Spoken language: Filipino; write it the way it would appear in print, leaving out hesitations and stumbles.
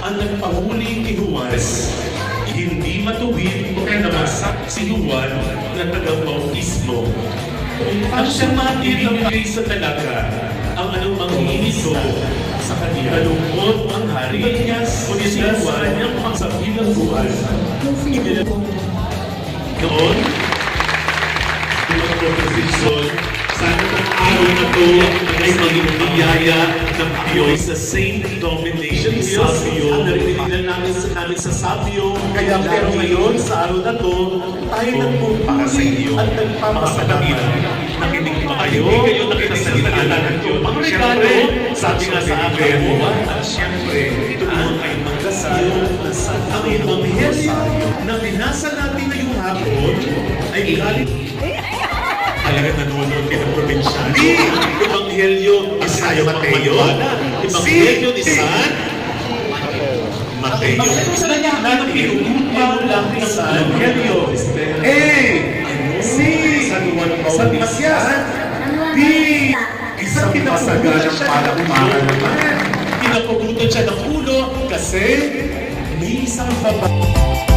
ang nagpahuli kay Juan. Hindi matuwid o namasak si Juan na taga-bautismo. Ang siyang ibinigay sa talaga ang anumang hiniso sa kanya. Nalungkot ang hari niya o si Juan niyang pangsabilang buwan. Noon, mga proposisyon, sana ang araw na to ay maging biyaya ng Diyos sa Saint Domination Sabio. Ang narinig namin sa Sabio. Kaya pero ngayon, sa araw na to, tayo nagpupuli at nagpapasalamat. Nakinig pa kayo? Hindi kayo nakikisalita ng Diyos. Ang regalo, sabi nga sa akin, at siyempre, tuloy ay magdasal ang Ebanghelyo na binasa natin ngayong hapon ay galing talagang nanonood kayo ng probinsyano. Ebanghelyo ni San Mateo. Ebanghelyo ni San Mateo. Saan niya natin inuupaw lang ni San Ebanghelyo? San Matias. Isang pinasagalang para umaral naman. Pinapagutan siya ng ulo kasi may isang babae.